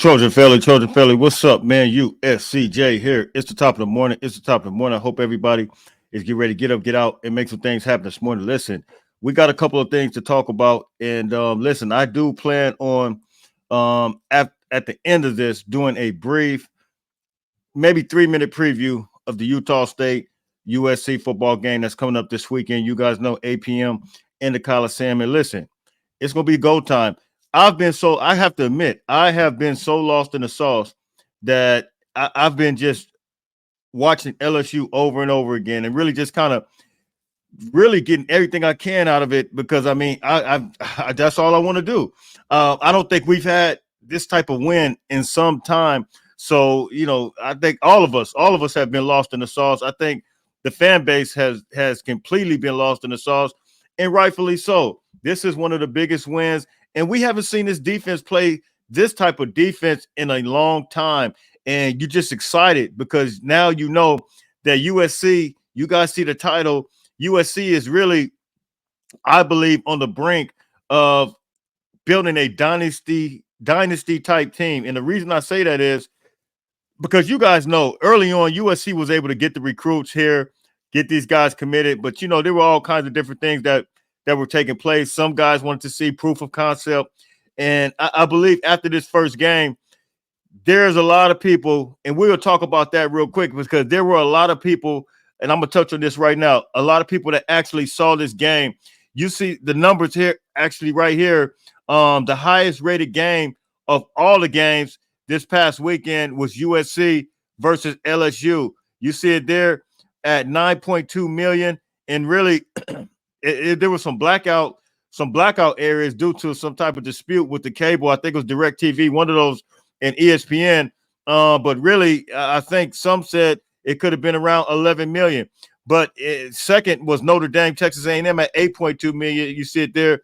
Trojan Felly, what's up, man? USCJ here. It's the top of the morning. I hope everybody is getting ready to get up, get out, and make some things happen this morning. Listen, we got a couple of things to talk about, and listen, I do plan on at the end of this doing a brief, maybe 3 minute preview of the Utah State USC football game that's coming up this weekend. You guys know 8 p.m. in the Coliseum, and listen, it's gonna be go time. I have to admit, I have been so lost in the sauce that I've been just watching LSU over and over again and really just kind of really getting everything I can out of it because I mean, I that's all I want to do. I don't think we've had this type of win in some time. So, I think all of us have been lost in the sauce. I think the fan base has completely been lost in the sauce, and rightfully so. This is one of the biggest wins, and we haven't seen this defense play this type of defense in a long time. And you're just excited because now you know that USC, you guys see the title. USC is really, I believe, on the brink of building a dynasty type team. And the reason I say that is because you guys know early on USC was able to get the recruits here, get these guys committed, but there were all kinds of different things that were taking place. Some guys wanted to see proof of concept. And I believe after this first game, there's a lot of people, and we'll talk about that real quick because there were a lot of people, and I'm going to touch on this right now, a lot of people that actually saw this game. You see the numbers here, actually right here. The highest rated game of all the games this past weekend was USC versus LSU. You see it there at 9.2 million, and really there was some blackout areas due to some type of dispute with the cable. I think it was DirecTV, one of those, and ESPN. But really, I think some said it could have been around 11 million. But second was Notre Dame, Texas A&M at 8.2 million. You see it there.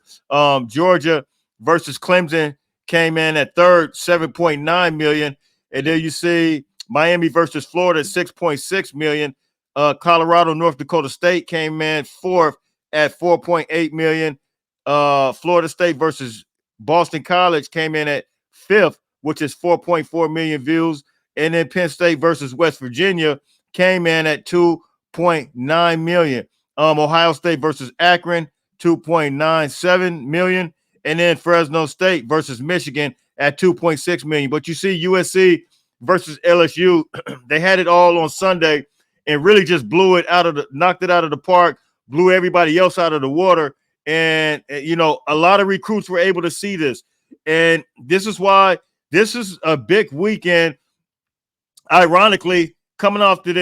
Georgia versus Clemson came in at third, 7.9 million. And there you see Miami versus Florida, 6.6 million. Colorado, North Dakota State came in fourth at 4.8 million. Florida State versus Boston College came in at fifth, which is 4.4 million views. And then Penn State versus West Virginia came in at 2.9 million. Ohio State versus Akron, 2.97 million. And then Fresno State versus Michigan at 2.6 million. But you see USC versus LSU, they had it all on Sunday and really just knocked it out of the park, blew everybody else out of the water. And, a lot of recruits were able to see this. And this is why this is a big weekend. Ironically, coming off of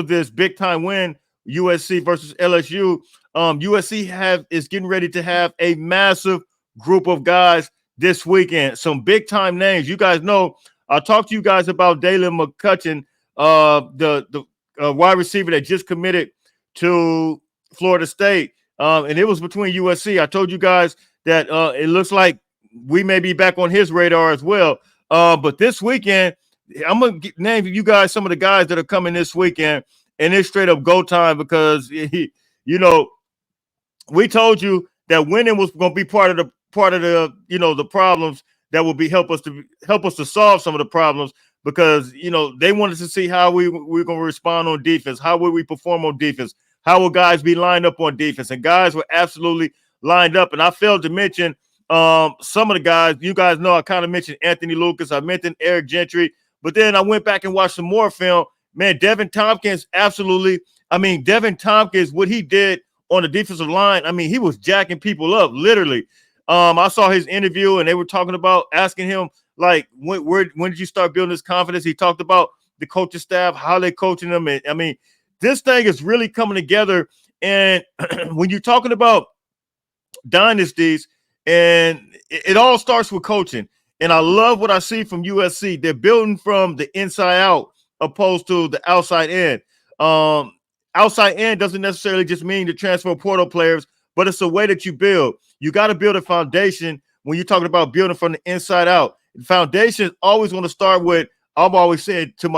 this big time win, USC versus LSU, USC is getting ready to have a massive group of guys this weekend. Some big time names. You guys know, I'll talk to you guys about Dalen McCutcheon, the wide receiver that just committed to Florida State. And it was between USC. I told you guys that it looks like we may be back on his radar as well. But this weekend, I'm going to name you guys some of the guys that are coming this weekend, and it's straight up go time because, we told you that winning was going to be part of the the problems that will be help us to solve some of the problems because, they wanted to see how we're going to respond on defense. How will we perform on defense? How will guys be lined up on defense? And guys were absolutely lined up. And I failed to mention some of the guys. You guys know I kind of mentioned Anthony Lucas. I mentioned Eric Gentry. But then I went back and watched some more film. Man, Devin Tompkins, absolutely. I mean, Devin Tompkins, what he did on the defensive line, I mean, he was jacking people up, literally. I saw his interview, and they were talking about asking him, like, when did you start building this confidence? He talked about the coaching staff, how they coaching them. And, I mean, this thing is really coming together. And when you're talking about dynasties, and it all starts with coaching. And I love what I see from USC. They're building from the inside out opposed to the outside in. Outside in doesn't necessarily just mean the transfer portal players, but it's a way that you build. You got to build a foundation when you're talking about building from the inside out. The foundation is always going to start with, I've always said to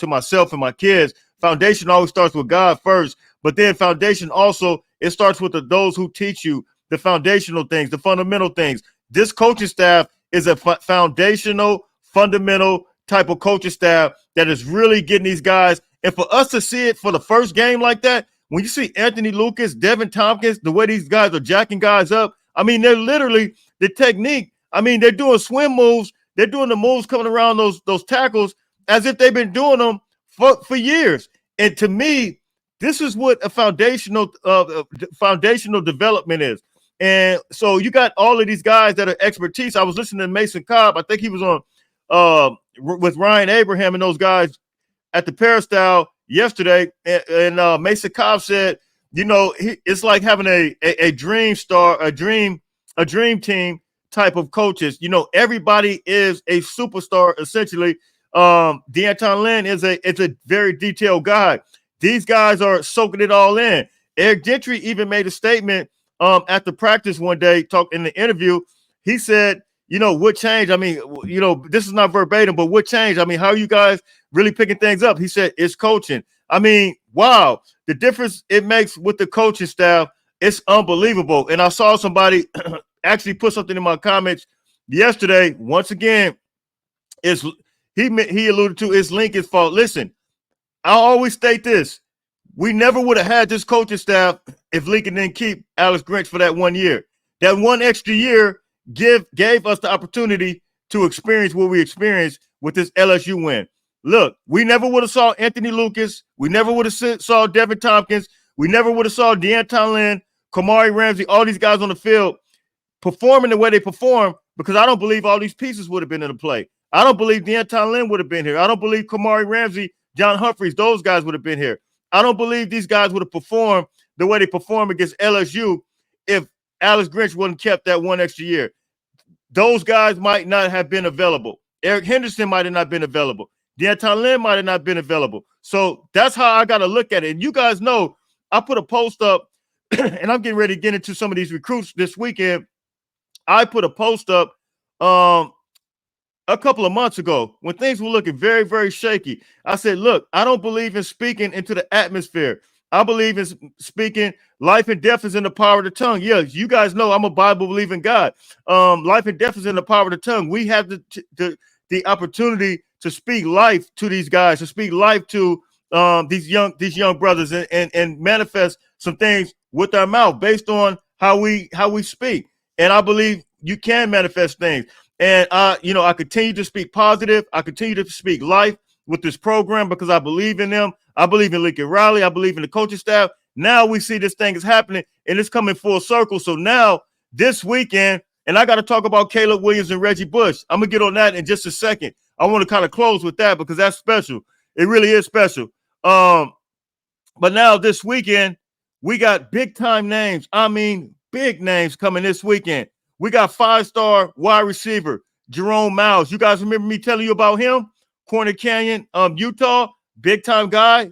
myself and my kids, foundation always starts with God first, but then foundation also, it starts with those who teach you the foundational things, the fundamental things. This coaching staff is a foundational, fundamental type of coaching staff that is really getting these guys. And for us to see it for the first game like that, when you see Anthony Lucas, Devin Tompkins, the way these guys are jacking guys up, I mean, they're literally the technique. I mean, they're doing swim moves. They're doing the moves coming around those tackles as if they've been doing them for years. And to me, this is what a foundational development is. And so you got all of these guys that are expertise. I was listening to Mason Cobb. I think he was on with Ryan Abraham and those guys at the Peristyle yesterday. And Mason Cobb said, you know, it's like having a dream team type of coaches. You know, everybody is a superstar essentially. D'Anton Lynn is a very detailed guy. These guys are soaking it all in. Eric Gentry even made a statement at the practice one day, talk in the interview. He said, you know, what changed? I mean, you know, this is not verbatim, but what changed? I mean, how are you guys really picking things up? He said, it's coaching. I mean, wow, the difference it makes with the coaching staff, it's unbelievable. And I saw somebody actually put something in my comments yesterday. Once again, he alluded to it's Lincoln's fault. Listen, I always state this. We never would have had this coaching staff if Lincoln didn't keep Alex Grinch for that 1 year. That one extra year gave us the opportunity to experience what we experienced with this LSU win. Look, we never would have saw Anthony Lucas. We never would have saw Devin Tompkins. We never would have saw D'Anton Lynn, Kamari Ramsey, all these guys on the field performing the way they perform because I don't believe all these pieces would have been in the play. I don't believe D'Anton Lynn would have been here. I don't believe Kamari Ramsey, John Humphreys, those guys would have been here. I don't believe these guys would have performed the way they performed against LSU if Alex Grinch wouldn't kept that one extra year. Those guys might not have been available. Eric Henderson might have not been available. D'Anton Lynn might have not been available. So that's how I got to look at it. And you guys know I put a post up, and I'm getting ready to get into some of these recruits this weekend. I put a post up a couple of months ago when things were looking very, very shaky. I said, look, I don't believe in speaking into the atmosphere. I believe in speaking life and death is in the power of the tongue. Yeah, you guys know I'm a Bible-believing God. Life and death is in the power of the tongue. We have the opportunity to speak life to these guys, to speak life to these young brothers and manifest some things with our mouth based on how we speak. And I believe you can manifest things. And I continue to speak positive. I continue to speak life with this program because I believe in them. I believe in Lincoln Riley. I believe in the coaching staff. Now we see this thing is happening and it's coming full circle. So now this weekend, and I got to talk about Caleb Williams and Reggie Bush. I'm going to get on that in just a second. I want to kind of close with that because that's special. It really is special. But now this weekend, we got big time names. I mean, big names coming this weekend. We got 5-star wide receiver, Jerome Miles. You guys remember me telling you about him? Corner Canyon, Utah, big time guy.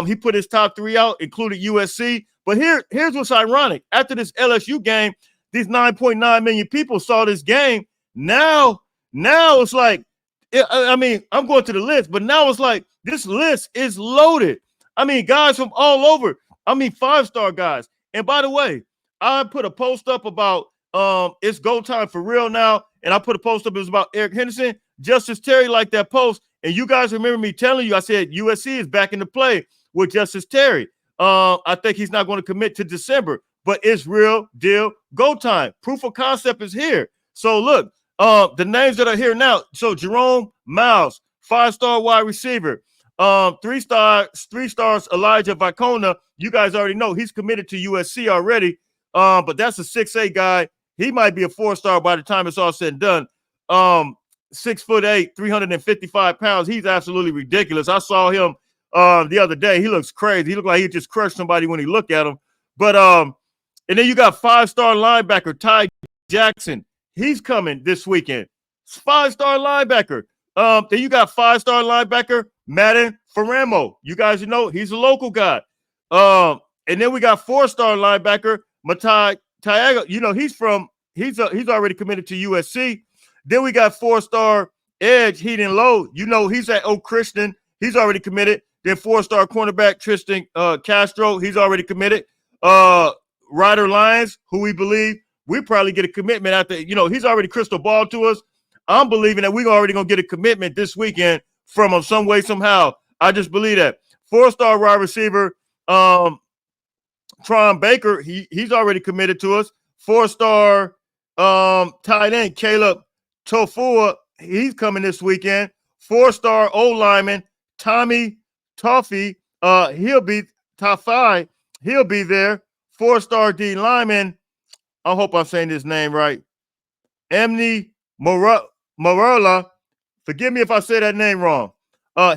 He put his top 3 out, included USC. But here's what's ironic. After this LSU game, these 9.9 million people saw this game. Now it's like, I mean, I'm going to the list, but now it's like this list is loaded. I mean, guys from all over. I mean, 5-star guys. And by the way, I put a post up about it's go time for real now. And I put a post up, it was about Eric Henderson. Justice Terry liked that post. And you guys remember me telling you, I said USC is back into play with Justice Terry. I think he's not going to commit to December, but it's real deal go time. Proof of concept is here. So look, the names that are here now. So Jerome Miles, 5-star wide receiver. 3 stars, Elijah Vicona. You guys already know he's committed to USC already. But that's a 6'8" guy. He might be a 4-star by the time it's all said and done. 6'8", 355 pounds. He's absolutely ridiculous. I saw him the other day. He looks crazy. He looked like he just crushed somebody when he looked at him. But and then you got 5-star linebacker Ty Jackson. He's coming this weekend. 5-star linebacker. Then you got 5-star linebacker Madden Faramo. You guys know he's a local guy. And then we got 4-star linebacker Matai Tiago. You know he's already committed to USC. Then we got 4-star edge Heaton Lowe. You know he's at Oak Christian. He's already committed. Then 4-star cornerback Tristan Castro. He's already committed. Ryder Lyons, who we believe we probably get a commitment after. You know he's already crystal ball to us. I'm believing that we're already going to get a commitment this weekend from him some way, somehow. I just believe that. 4-star wide receiver, Tron Baker, he's already committed to us. 4-star tight end, Caleb Tofua, he's coming this weekend. 4-star O-lineman, Tommy Toffee, he'll be Tafai, he'll be there. 4-star D lineman, I hope I'm saying this name right, Emni Morella, forgive me if I say that name wrong.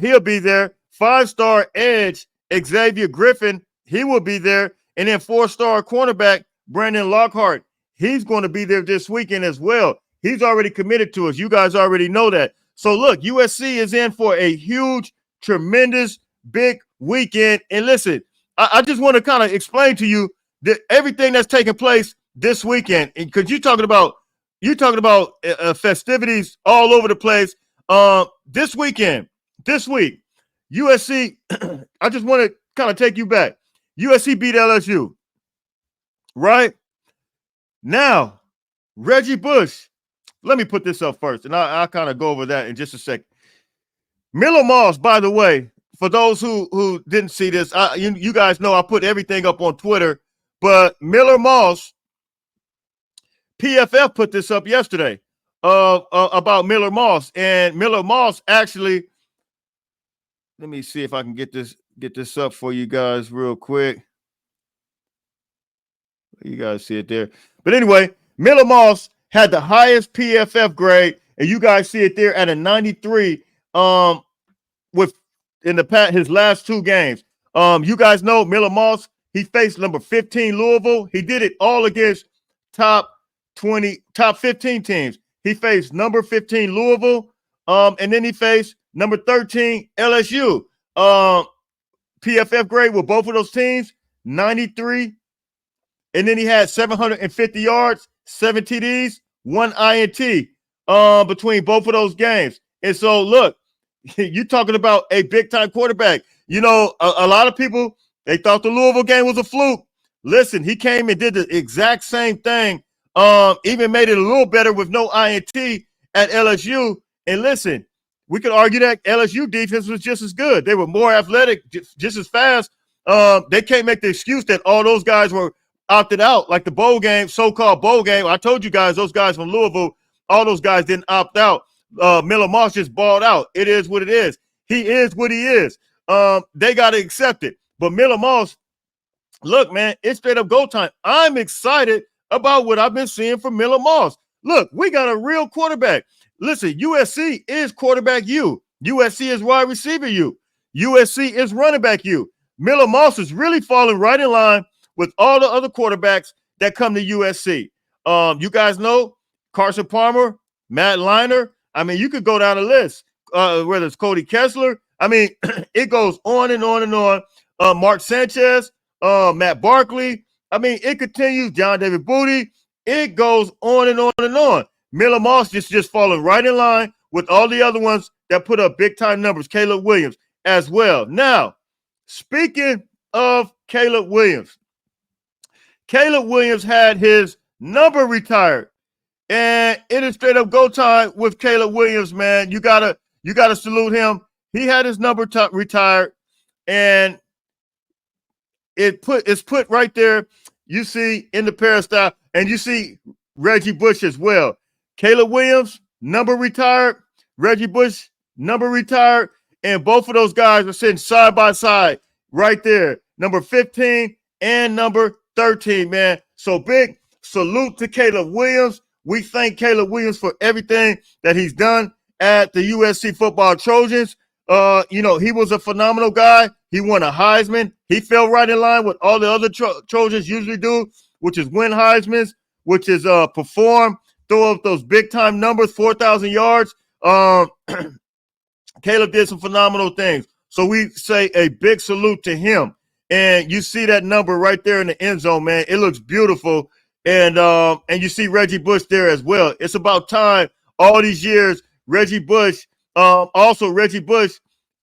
He'll be there. 5-star edge, Xavier Griffin, he will be there. And then 4-star cornerback, Brandon Lockhart, he's going to be there this weekend as well. He's already committed to us. You guys already know that. So look, USC is in for a huge, tremendous, big weekend. And listen, I just want to kind of explain to you that everything that's taking place this weekend, because you're talking about festivities all over the place. This week, USC, I just want to kind of take you back. USC beat LSU, right? Now, Reggie Bush, let me put this up first, and I'll kind of go over that in just a second. Miller Moss, by the way, for those who didn't see this, you guys know I put everything up on Twitter, but Miller Moss, PFF put this up yesterday about Miller Moss, and Miller Moss actually, let me see if I can get this up for you guys real quick. You guys see it there. But anyway, Miller Moss had the highest PFF grade, and you guys see it there at a 93 his last 2 games. You guys know Miller Moss, he faced number 15 Louisville. He did it all against top 15 teams. He faced number 15 Louisville, and then he faced number 13 LSU. PFF grade with both of those teams, 93. And then he had 750 yards, 7 TDs, 1 INT between both of those games. And so, look, you're talking about a big-time quarterback. You know, a lot of people, they thought the Louisville game was a fluke. Listen, he came and did the exact same thing, even made it a little better with no INT at LSU. And listen, we could argue that LSU defense was just as good. They were more athletic, just as fast. They can't make the excuse that all those guys were opted out, like the bowl game, so-called bowl game. I told you guys, those guys from Louisville, all those guys didn't opt out. Miller Moss just balled out. It is what it is. He is what he is. They got to accept it. But Miller Moss, look, man, it's straight up go time. I'm excited about what I've been seeing from Miller Moss. Look, we got a real quarterback. Listen, USC is quarterback U. USC is wide receiver U. USC is running back U. Miller Moss is really falling right in line with all the other quarterbacks that come to USC. You guys know Carson Palmer, Matt Leinart. I mean, you could go down the list, whether it's Cody Kessler. I mean, it goes on and on and on. Mark Sanchez, Matt Barkley. I mean, it continues. John David Booty. It goes on and on and on. Miller Moss just falling right in line with all the other ones that put up big-time numbers. Caleb Williams as well. Now, speaking of Caleb Williams had his number retired, and it is straight up go time with Caleb Williams, man. You gotta salute him. He had his number retired, and it's put right there. You see in the peristyle, and you see Reggie Bush as well. Caleb Williams, number retired. Reggie Bush, number retired. And both of those guys are sitting side by side right there. Number 15 and number 13, man. So big salute to Caleb Williams. We thank Caleb Williams for everything that he's done at the USC football Trojans. He was a phenomenal guy. He won a Heisman. He fell right in line with all the other Trojans usually do, which is win Heismans, which is perform, throw up those big-time numbers, 4,000 yards. Caleb did some phenomenal things. So we say a big salute to him. And you see that number right there in the end zone, man. It looks beautiful. And you see Reggie Bush there as well. It's about time all these years, Reggie Bush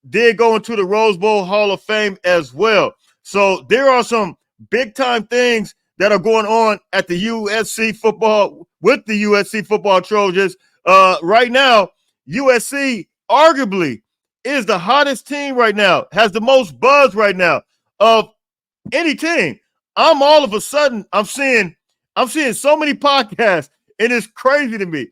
did go into the Rose Bowl Hall of Fame as well. So there are some big-time things that are going on at the USC football with the USC football Trojans. Right now, USC arguably is the hottest team right now, has the most buzz right now of any team. All of a sudden I'm seeing so many podcasts, and it's crazy to me.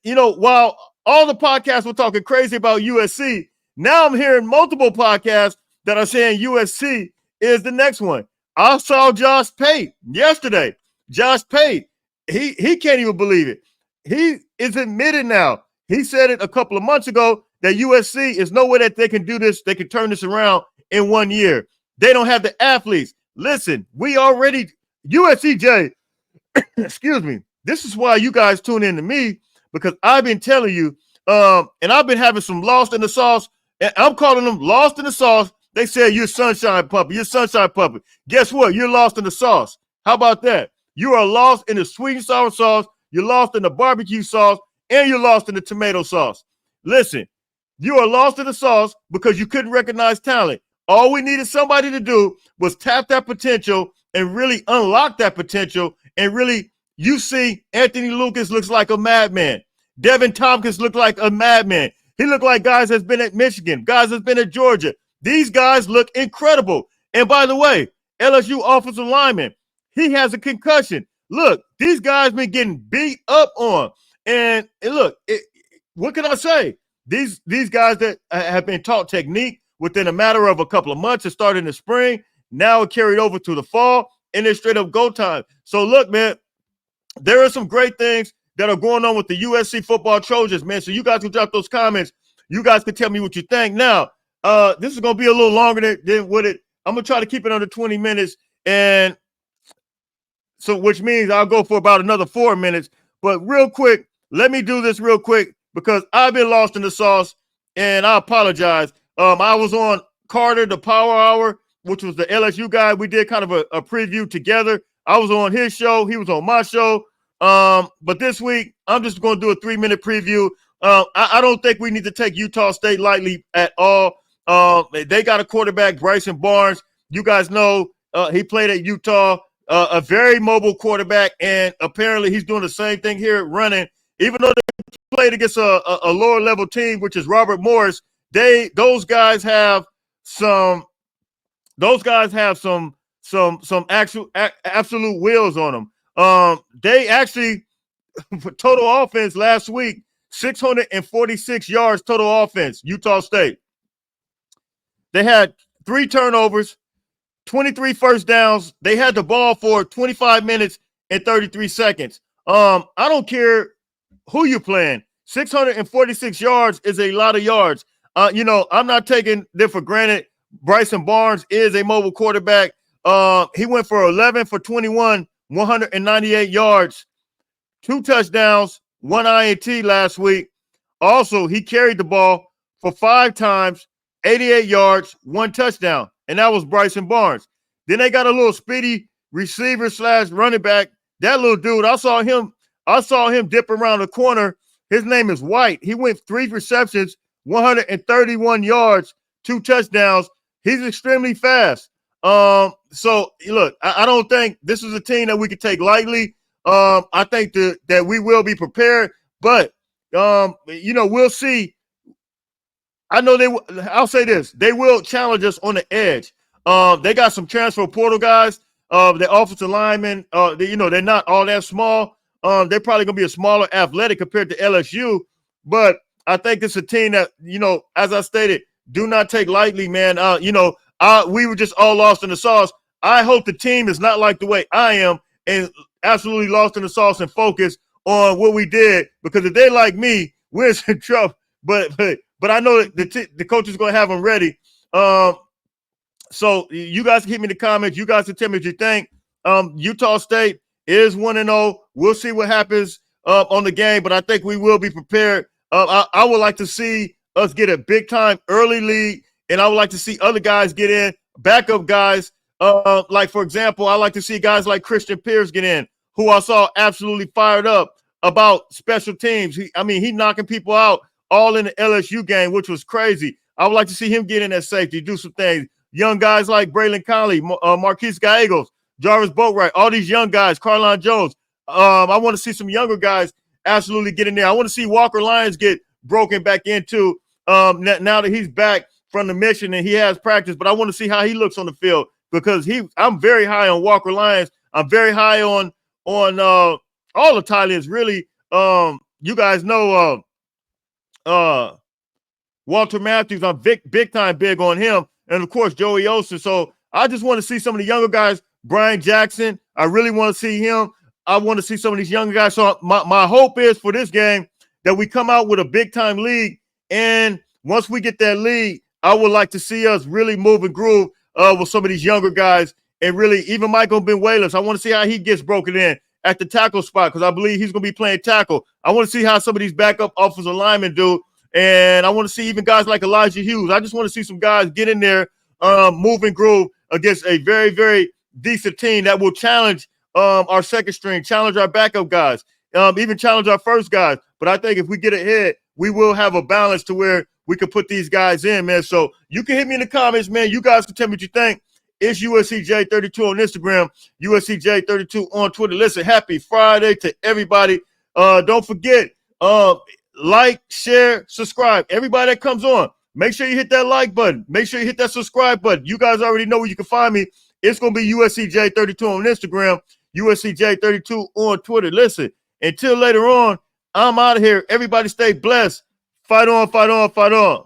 While all the podcasts were talking crazy about USC, now I'm hearing multiple podcasts that are saying USC is the next one. I saw Josh Pate yesterday. Josh Pate, he can't even believe it. He is admitted now. He said it a couple of months ago that USC is no way that they can do this. They can turn this around in 1 year. They don't have the athletes. Listen, USCJ, excuse me. This is why you guys tune in to me, because I've been telling you, and I've been having some lost in the sauce, and I'm calling them lost in the sauce. They say you're sunshine puppy. You're sunshine puppy. Guess what? You're lost in the sauce. How about that? You are lost in the sweet and sour sauce. You're lost in the barbecue sauce, and you're lost in the tomato sauce. Listen, you are lost in the sauce because you couldn't recognize talent. All we needed somebody to do was tap that potential and really unlock that potential. And really, you see, Anthony Lucas looks like a madman. Devin Tompkins looked like a madman. He looked like guys that's been at Michigan, guys that's been at Georgia. These guys look incredible. And by the way, LSU offensive lineman, he has a concussion. Look, these guys been getting beat up on. And look, what can I say? These guys that have been taught technique within a matter of a couple of months, it started in the spring, now it carried over to the fall, and it's straight up go time. So look, man, there are some great things that are going on with the USC football Trojans, man. So you guys can drop those comments. You guys can tell me what you think. Now, this is going to be a little longer than what it. I'm going to try to keep it under 20 minutes. And so, which means I'll go for about another 4 minutes. But real quick, let me do this real quick because I've been lost in the sauce, and I apologize. I was on Carter, the Power Hour, which was the LSU guy. We did kind of a preview together. I was on his show. He was on my show. But this week, I'm just going to do a 3-minute preview. I don't think we need to take Utah State lightly at all. They got a quarterback, Bryson Barnes. You guys know he played at Utah, a very mobile quarterback, and apparently he's doing the same thing here at running. Even though they played against a lower level team, which is Robert Morris, those guys have some absolute wheels on them. They actually, for total offense last week, 646 yards total offense, Utah State. They had 3 turnovers, 23 first downs. They had the ball for 25 minutes and 33 seconds. I don't care who you're playing. 646 yards is a lot of yards. I'm not taking them for granted. Bryson Barnes is a mobile quarterback. He went for 11 for 21, 198 yards, 2 touchdowns, 1 INT last week. Also, he carried the ball for 5 times, 88 yards, 1 touchdown, and that was Bryson Barnes. Then they got a little speedy receiver / running back. That little dude, I saw him dip around the corner. His name is White. He went 3 receptions, 131 yards, 2 touchdowns. He's extremely fast. So look, I don't think this is a team that we could take lightly. I think that we will be prepared, but we'll see. I know I'll say this: they will challenge us on the edge. They got some transfer portal guys. The offensive linemen, they're not all that small. They're probably gonna be a smaller athletic compared to LSU, but I think it's a team that, as I stated, do not take lightly, man. We were just all lost in the sauce. I hope the team is not like the way I am and absolutely lost in the sauce and focus on what we did, because if they like me, we're in trouble. But I know that the coach is going to have them ready. So you guys can hit me in the comments. You guys can tell me what you think. Utah State is 1-0. We'll see what happens on the game, but I think we will be prepared. I would like to see us get a big-time early lead, and I would like to see other guys get in, backup guys. Like, for example, I like to see guys like Christian Pierce get in, who I saw absolutely fired up about special teams. He knocking people out all in the LSU game, which was crazy. I would like to see him get in at safety, do some things. Young guys like Braylon Conley, Marquise Gallegos, Jarvis Boatwright, all these young guys, Carlon Jones. I want to see some younger guys absolutely get in there. I want to see Walker Lyons get broken back into now that he's back from the mission and he has practice. But I want to see how he looks on the field because I'm very high on Walker Lyons. I'm very high on all the Thailands, really. You guys know Walter Matthews. I'm big time big on him. And of course, Joey Olsen. So I just want to see some of the younger guys. Brian Jackson, I really want to see him. I want to see some of these younger guys. So my hope is for this game that we come out with a big time lead. And once we get that lead, I would like to see us really move and groove with some of these younger guys. And really, even Michael Benuelos, I want to see how he gets broken in at the tackle spot because I believe he's going to be playing tackle. I want to see how some of these backup offensive linemen do. And I want to see even guys like Elijah Hughes. I just want to see some guys get in there, move and groove against a very, very decent team that will challenge our second string, challenge our backup guys, even challenge our first guys. But I think if we get ahead, we will have a balance to where we can put these guys in, man. So you can hit me in the comments, man. You guys can tell me what you think. It's USCJ32 on Instagram, USCJ32 on Twitter. Listen, happy Friday to everybody. Don't forget, like, share, subscribe. Everybody that comes on, make sure you hit that like button. Make sure you hit that subscribe button. You guys already know where you can find me. It's going to be USCJ32 on Instagram, USCJ32 on Twitter. Listen, until later on, I'm out of here. Everybody stay blessed. Fight on, fight on, fight on.